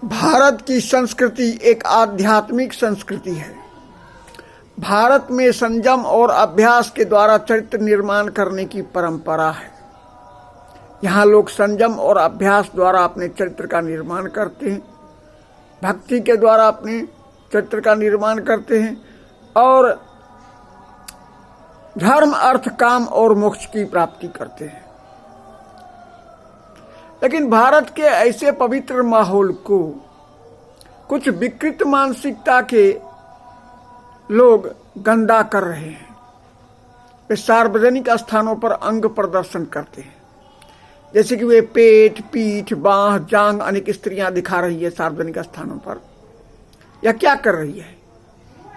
भारत की संस्कृति एक आध्यात्मिक संस्कृति है। भारत में संयम और अभ्यास के द्वारा चरित्र निर्माण करने की परंपरा है। यहाँ लोग संयम और अभ्यास द्वारा अपने चरित्र का निर्माण करते हैं, भक्ति के द्वारा अपने चरित्र का निर्माण करते हैं और धर्म, अर्थ, काम और मोक्ष की प्राप्ति करते हैं। लेकिन भारत के ऐसे पवित्र माहौल को कुछ विकृत मानसिकता के लोग गंदा कर रहे हैं। वे सार्वजनिक स्थानों पर अंग प्रदर्शन करते हैं, जैसे कि वे पेट, पीठ, बाह, जांग अनेक स्त्रियां दिखा रही है सार्वजनिक स्थानों पर। यह क्या कर रही है?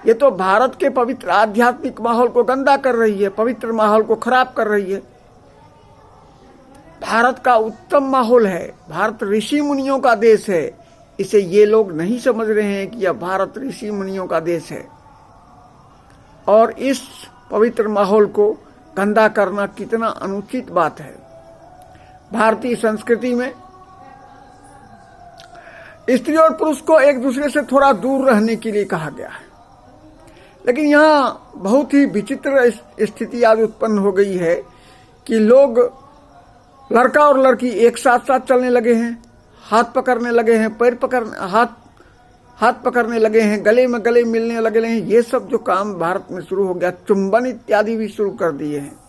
ये तो भारत के पवित्र आध्यात्मिक माहौल को गंदा कर रही है, पवित्र माहौल को खराब कर रही है। भारत का उत्तम माहौल है, भारत ऋषि मुनियों का देश है। इसे ये लोग नहीं समझ रहे हैं कि यह भारत ऋषि मुनियों का देश है और इस पवित्र माहौल को गंदा करना कितना अनुचित बात है। भारतीय संस्कृति में स्त्री और पुरुष को एक दूसरे से थोड़ा दूर रहने के लिए कहा गया है, लेकिन यहाँ बहुत ही विचित्र स्थिति आज उत्पन्न हो गई है कि लोग, लड़का और लड़की एक साथ साथ चलने लगे हैं, हाथ पकड़ने लगे हैं, पैर पकड़ हाथ पकड़ने लगे हैं, गले में गले मिलने लगे हैं। ये सब जो काम भारत में शुरू हो गया, चुंबन इत्यादि भी शुरू कर दिए हैं।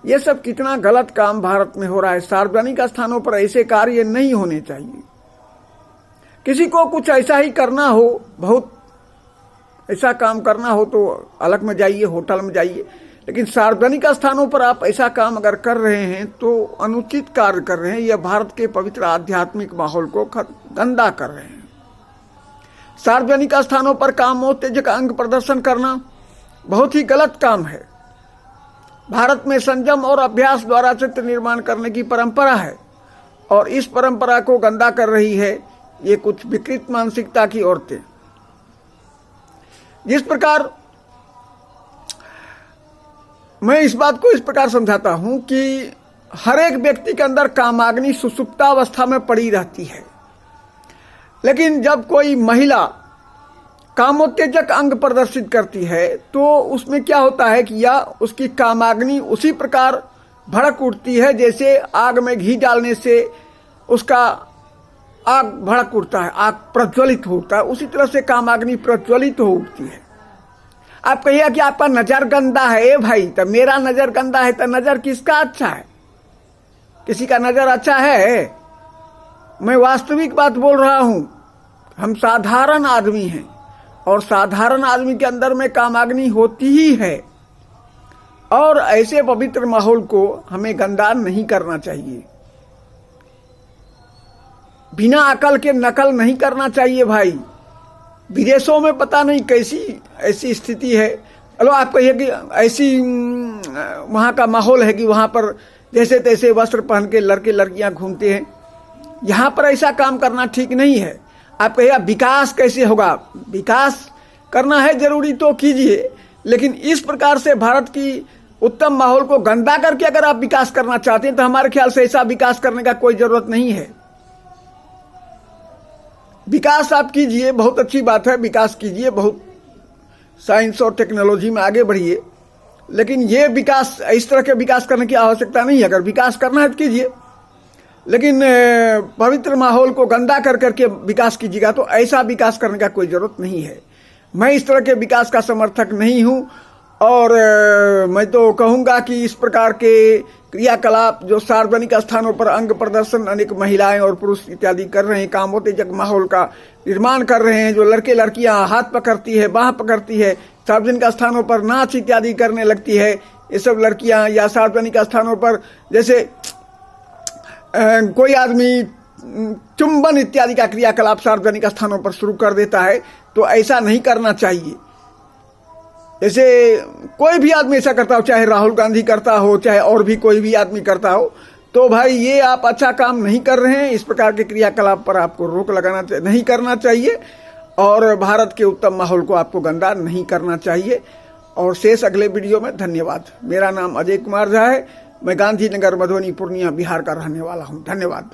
ये सब कितना गलत काम भारत में हो रहा है। सार्वजनिक स्थानों पर ऐसे कार्य नहीं होने चाहिए। किसी को कुछ ऐसा ही करना हो, बहुत ऐसा काम करना हो तो अलग में जाइए, होटल में जाइए, लेकिन सार्वजनिक स्थानों पर आप ऐसा काम अगर कर रहे हैं तो अनुचित कार्य कर रहे हैं। यह भारत के पवित्र आध्यात्मिक माहौल को गंदा कर रहे हैं। सार्वजनिक स्थानों पर कामोत्तेजक अंग प्रदर्शन करना बहुत ही गलत काम है। भारत में संयम और अभ्यास द्वारा चित्र निर्माण करने की परंपरा है और इस परंपरा को गंदा कर रही है ये कुछ विकृत मानसिकता की औरतें। जिस प्रकार मैं इस बात को इस प्रकार समझाता हूं कि हर एक व्यक्ति के अंदर कामाग्नि सुषुप्तावस्था में पड़ी रहती है, लेकिन जब कोई महिला कामोत्तेजक अंग प्रदर्शित करती है तो उसमें क्या होता है कि या उसकी कामाग्नि उसी प्रकार भड़क उठती है जैसे आग में घी डालने से उसका आग भड़क उठता है, आग प्रज्वलित होता है। उसी तरह से कामाग्नि प्रज्वलित हो उठती है। आप कहिए कि आपका नजर गंदा है। ए भाई, तो मेरा नजर गंदा है तो नजर किसका अच्छा है? किसी का नजर अच्छा है? मैं वास्तविक बात बोल रहा हूं। हम साधारण आदमी हैं और साधारण आदमी के अंदर में कामाग्नि होती ही है और ऐसे पवित्र माहौल को हमें गंदा नहीं करना चाहिए। बिना अकल के नकल नहीं करना चाहिए भाई। विदेशों में पता नहीं कैसी ऐसी स्थिति है। चलो आप कहिए कि ऐसी वहाँ का माहौल है कि वहाँ पर जैसे तैसे वस्त्र पहन के लड़के लड़कियाँ घूमते हैं। यहाँ पर ऐसा काम करना ठीक नहीं है। आप कहिए विकास कैसे होगा? विकास करना है जरूरी तो कीजिए, लेकिन इस प्रकार से भारत की उत्तम माहौल को गंदा करके अगर आप विकास करना चाहते हैं तो हमारे ख्याल से ऐसा विकास करने का कोई जरूरत नहीं है। विकास आप कीजिए, बहुत अच्छी बात है, विकास कीजिए, बहुत साइंस और टेक्नोलॉजी में आगे बढ़िए, लेकिन ये विकास, इस तरह के विकास करने की आवश्यकता नहीं है। अगर विकास करना है तो कीजिए, लेकिन पवित्र माहौल को गंदा कर करके विकास कीजिएगा तो ऐसा विकास करने का कोई जरूरत नहीं है। मैं इस तरह के विकास का समर्थक नहीं हूं और मैं तो कहूंगा कि इस प्रकार के क्रियाकलाप जो सार्वजनिक स्थानों पर अंग प्रदर्शन अनेक महिलाएं और पुरुष इत्यादि कर रहे हैं, कामोत्तेजक माहौल का निर्माण कर रहे हैं, जो लड़के लड़कियां हाथ पकड़ती है, बाह पकड़ती है, सार्वजनिक स्थानों पर नाच इत्यादि करने लगती है, ये सब लड़कियां, या सार्वजनिक स्थानों पर जैसे कोई आदमी चुंबन इत्यादि का क्रियाकलाप सार्वजनिक स्थानों पर शुरू कर देता है, तो ऐसा नहीं करना चाहिए। जैसे कोई भी आदमी ऐसा करता हो, चाहे राहुल गांधी करता हो, चाहे और भी कोई भी आदमी करता हो, तो भाई ये आप अच्छा काम नहीं कर रहे हैं। इस प्रकार के क्रियाकलाप पर आपको रोक लगाना नहीं करना चाहिए और भारत के उत्तम माहौल को आपको गंदा नहीं करना चाहिए। और शेष अगले वीडियो में। धन्यवाद। मेरा नाम अजय कुमार झा है। मैं गांधीनगर, मधुबनी, पूर्णिया, बिहार का रहने वाला हूँ। धन्यवाद।